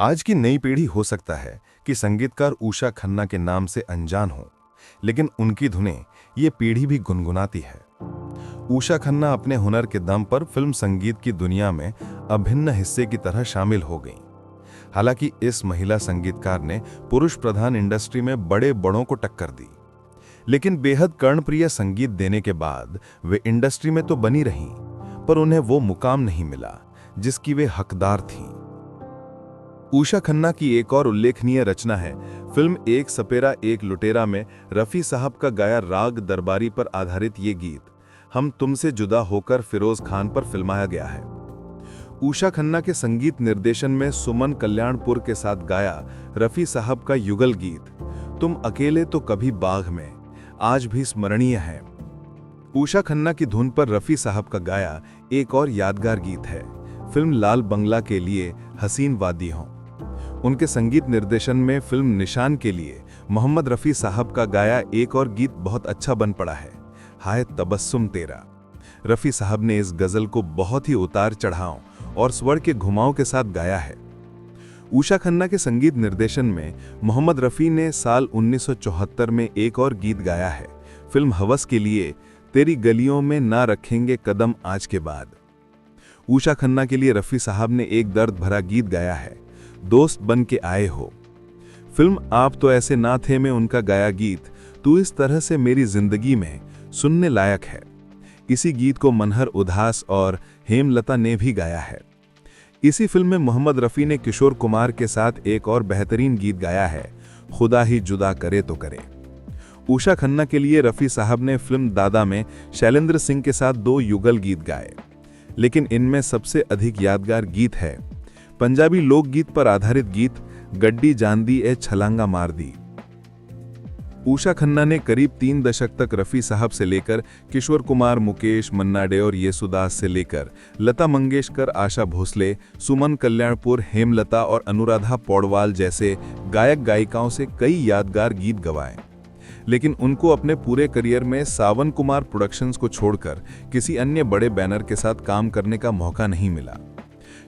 आज की नई पीढ़ी हो सकता है कि संगीतकार उषा खन्ना के नाम से अनजान हो, लेकिन उनकी धुनें ये पीढ़ी भी गुनगुनाती है। उषा खन्ना अपने हुनर के दम पर फिल्म संगीत की दुनिया में अभिन्न हिस्से की तरह शामिल हो गईं। हालांकि इस महिला संगीतकार ने पुरुष प्रधान इंडस्ट्री में बड़े बड़ों को टक्कर दी, लेकिन बेहद कर्णप्रिय संगीत देने के बाद वे इंडस्ट्री में तो बनी रहीं, पर उन्हें वो मुकाम नहीं मिला जिसकी वे हकदार थीं। उषा खन्ना की एक और उल्लेखनीय रचना है फिल्म एक सपेरा एक लुटेरा में रफी साहब का गाया राग दरबारी पर आधारित ये गीत हम तुमसे जुदा होकर फिरोज खान पर फिल्माया गया है। उषा खन्ना के संगीत निर्देशन में सुमन कल्याणपुर के साथ गाया रफी साहब का युगल गीत तुम अकेले तो कभी बाग में आज भी स्मरणीय है। उषा खन्ना की धुन पर रफी साहब का गाया एक और यादगार गीत है फिल्म लाल बंगला के लिए हसीन वादी हों। उनके संगीत निर्देशन में फिल्म निशान के लिए मोहम्मद रफी साहब का गाया एक और गीत बहुत अच्छा बन पड़ा है हाय तबस्सुम तेरा। रफी साहब ने इस गजल को बहुत ही उतार चढ़ाव और स्वर के घुमाव के साथ गाया है। उषा खन्ना के संगीत निर्देशन में मोहम्मद रफी ने साल 1974 में एक और गीत गाया है फिल्म हवस के लिए तेरी गलियों में ना रखेंगे कदम आज के बाद। उषा खन्ना के लिए रफी साहब ने एक दर्द भरा गीत गाया है दोस्त बन के आए हो। फिल्म आप तो ऐसे ना थे में उनका गाया गीत तू इस तरह से मेरी जिंदगी में सुनने लायक है। इसी गीत को मनहर उदास और हेमलता ने भी गाया है। इसी फिल्म में मोहम्मद रफी ने किशोर कुमार के साथ एक और बेहतरीन गीत गाया है खुदा ही जुदा करे तो करे। उषा खन्ना के लिए रफी साहब ने फिल्म दादा में शैलेंद्र सिंह के साथ 2 युगल गीत गाए, लेकिन इनमें सबसे अधिक यादगार गीत है पंजाबी लोकगीत पर आधारित गीत गड्डी जानदी ए छलांगा मार दी। उषा खन्ना ने करीब 3 दशक तक रफी साहब से लेकर किशोर कुमार, मुकेश, मन्ना डे और येसुदास से लेकर लता मंगेशकर, आशा भोसले, सुमन कल्याणपुर, हेमलता और अनुराधा पौडवाल जैसे गायक गायिकाओं से कई यादगार गीत गवाए, लेकिन उनको अपने पूरे करियर में सावन कुमार प्रोडक्शंस को छोड़कर किसी अन्य बड़े बैनर के साथ काम करने का मौका नहीं मिला।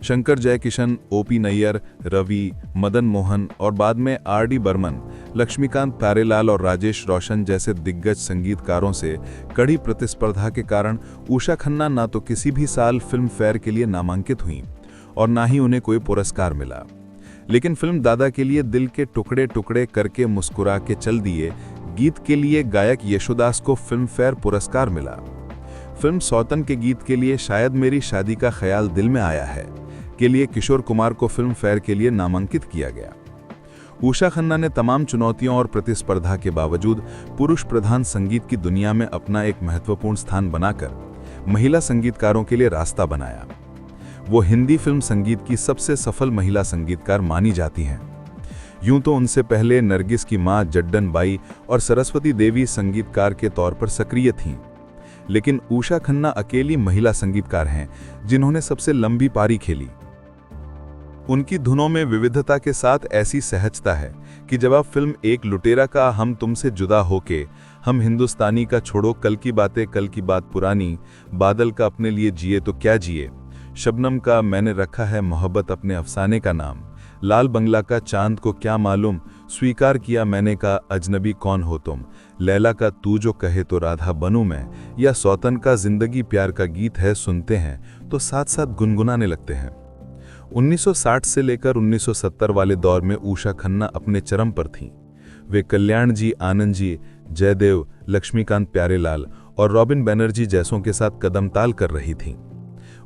शंकर जयकिशन, ओपी नैयर, रवि, मदन मोहन और बाद में आर.डी. बर्मन, लक्ष्मीकांत प्यारेलाल और राजेश रोशन जैसे दिग्गज संगीतकारों से कड़ी प्रतिस्पर्धा के कारण उषा खन्ना ना तो किसी भी साल फिल्म फेयर के लिए नामांकित हुईं और ना ही उन्हें कोई पुरस्कार मिला। लेकिन फिल्म दादा के लिए दिल के टुकड़े टुकड़े करके मुस्कुरा के चल दिए गीत के लिए गायक येशुदास को फिल्म फेयर पुरस्कार मिला। फिल्म सौतन के गीत के लिए शायद मेरी शादी का ख्याल दिल में आया है के लिए किशोर कुमार को फिल्म फेयर के लिए नामांकित किया गया। उषा खन्ना ने तमाम चुनौतियों और प्रतिस्पर्धा के बावजूद पुरुष प्रधान संगीत की दुनिया में अपना एक महत्वपूर्ण स्थान बनाकर महिला संगीतकारों के लिए रास्ता बनाया। वो हिंदी फिल्म संगीत की सबसे सफल महिला संगीतकार मानी जाती हैं। यूं तो उनसे पहले नरगिस की मां जड्डन बाई और सरस्वती देवी संगीतकार के तौर पर सक्रिय थीं, लेकिन उषा खन्ना अकेली महिला संगीतकार हैं जिन्होंने सबसे लंबी पारी खेली। उनकी धुनों में विविधता के साथ ऐसी सहजता है कि जब आप फिल्म एक लुटेरा का हम तुमसे जुदा होके, हम हिंदुस्तानी का छोड़ो कल की बात पुरानी, बादल का अपने लिए जिए तो क्या जिए, शबनम का मैंने रखा है मोहब्बत अपने अफसाने का नाम, लाल बंगला का चांद को क्या मालूम, स्वीकार किया मैंने का अजनबी कौन हो तुम, लैला का तू जो कहे तो राधा बनूं मैं, या सौतन का जिंदगी प्यार का गीत है सुनते हैं तो साथ साथ गुनगुनाने लगते हैं। 1960 से लेकर 1970 वाले दौर में उषा खन्ना अपने चरम पर थीं। वे कल्याण जी, आनंद जी, जयदेव, लक्ष्मीकांत प्यारेलाल और रॉबिन बैनर्जी जैसों के साथ कदमताल कर रही थीं।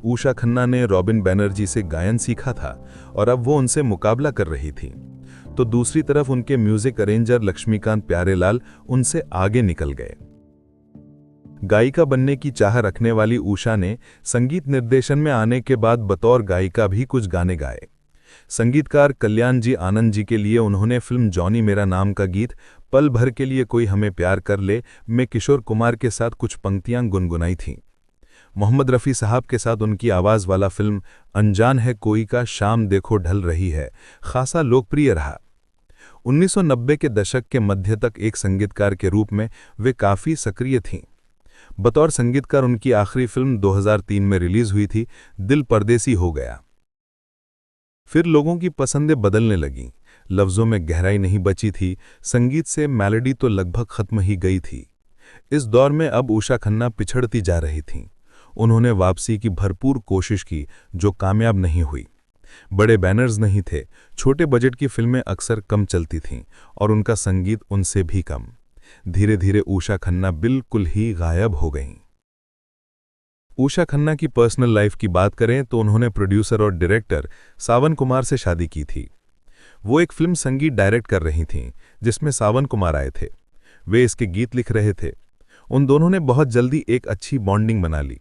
उषा खन्ना ने रॉबिन बैनर्जी से गायन सीखा था और अब वो उनसे मुकाबला कर रही थीं, तो दूसरी तरफ उनके म्यूजिक अरेंजर लक्ष्मीकांत प्यारेलाल उनसे आगे निकल गए। गायिका बनने की चाह रखने वाली उषा ने संगीत निर्देशन में आने के बाद बतौर गायिका भी कुछ गाने गाए। संगीतकार कल्याण जी, आनंद जी के लिए उन्होंने फिल्म जॉनी मेरा नाम का गीत पल भर के लिए कोई हमें प्यार कर ले में किशोर कुमार के साथ कुछ पंक्तियां गुनगुनाई थीं। मोहम्मद रफ़ी साहब के साथ उनकी आवाज़ वाला फिल्म अनजान है कोई का शाम देखो ढल रही है खासा लोकप्रिय रहा। 1990 के दशक के मध्य तक एक संगीतकार के रूप में वे काफ़ी सक्रिय थीं। बतौर संगीतकार उनकी आखिरी फिल्म 2003 में रिलीज हुई थी, दिल परदेसी हो गया। फिर लोगों की पसंदें बदलने लगीं। लफ्ज़ों में गहराई नहीं बची थी, संगीत से मेलोडी तो लगभग खत्म ही गई थी। इस दौर में अब उषा खन्ना पिछड़ती जा रही थीं। उन्होंने वापसी की भरपूर कोशिश की, जो कामयाब नहीं हुई। बड़े बैनर्स नहीं थे, छोटे बजट की फिल्में अक्सर कम चलती थीं और उनका संगीत उनसे भी कम। धीरे धीरे उषा खन्ना बिल्कुल ही गायब हो गईं। उषा खन्ना की पर्सनल लाइफ की बात करें तो उन्होंने प्रोड्यूसर और डायरेक्टर सावन कुमार से शादी की थी। वो एक फिल्म संगीत डायरेक्ट कर रही थीं, जिसमें सावन कुमार आए थे। वे इसके गीत लिख रहे थे। उन दोनों ने बहुत जल्दी एक अच्छी बॉन्डिंग बना ली।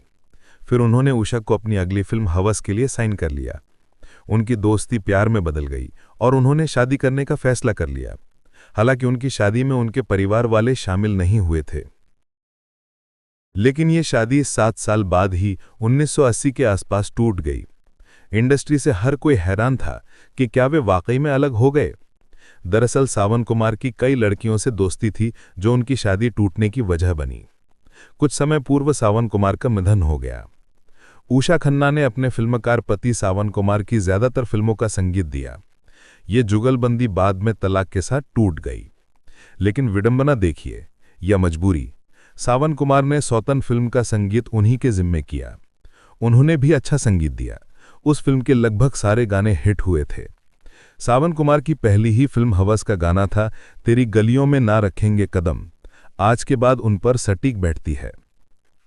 फिर उन्होंने उषा को अपनी अगली फिल्म हवस के लिए साइन कर लिया। उनकी दोस्ती प्यार में बदल गई और उन्होंने शादी करने का फैसला कर लिया। हालांकि उनकी शादी में उनके परिवार वाले शामिल नहीं हुए थे, लेकिन ये शादी 7 साल बाद ही 1980 के आसपास टूट गई। इंडस्ट्री से हर कोई हैरान था कि क्या वे वाकई में अलग हो गए। दरअसल सावन कुमार की कई लड़कियों से दोस्ती थी, जो उनकी शादी टूटने की वजह बनी। कुछ समय पूर्व सावन कुमार का निधन हो गया। उषा खन्ना ने अपने फिल्मकार पति सावन कुमार की ज्यादातर फिल्मों का संगीत दिया। ये जुगलबंदी बाद में तलाक के साथ टूट गई। लेकिन विडंबना देखिए या मजबूरी, सावन कुमार ने सौतन फिल्म का संगीत उन्हीं के जिम्मे किया। उन्होंने भी अच्छा संगीत दिया। उस फिल्म के लगभग सारे गाने हिट हुए थे। सावन कुमार की पहली ही फिल्म हवस का गाना था तेरी गलियों में ना रखेंगे कदम, आज के बाद उन पर सटीक बैठती है।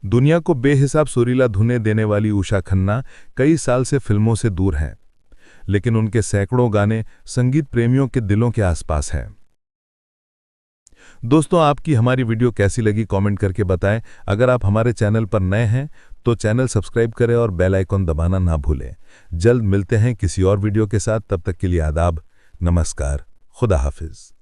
दुनिया को बेहिसाब सुरीला धुनें देने वाली उषा खन्ना कई साल से फिल्मों से दूर हैं, लेकिन उनके सैकड़ों गाने संगीत प्रेमियों के दिलों के आसपास हैं। दोस्तों, आपकी हमारी वीडियो कैसी लगी कमेंट करके बताएं। अगर आप हमारे चैनल पर नए हैं तो चैनल सब्सक्राइब करें और बेल आइकन दबाना ना भूलें। जल्द मिलते हैं किसी और वीडियो के साथ। तब तक के लिए आदाब, नमस्कार, खुदा हाफिज।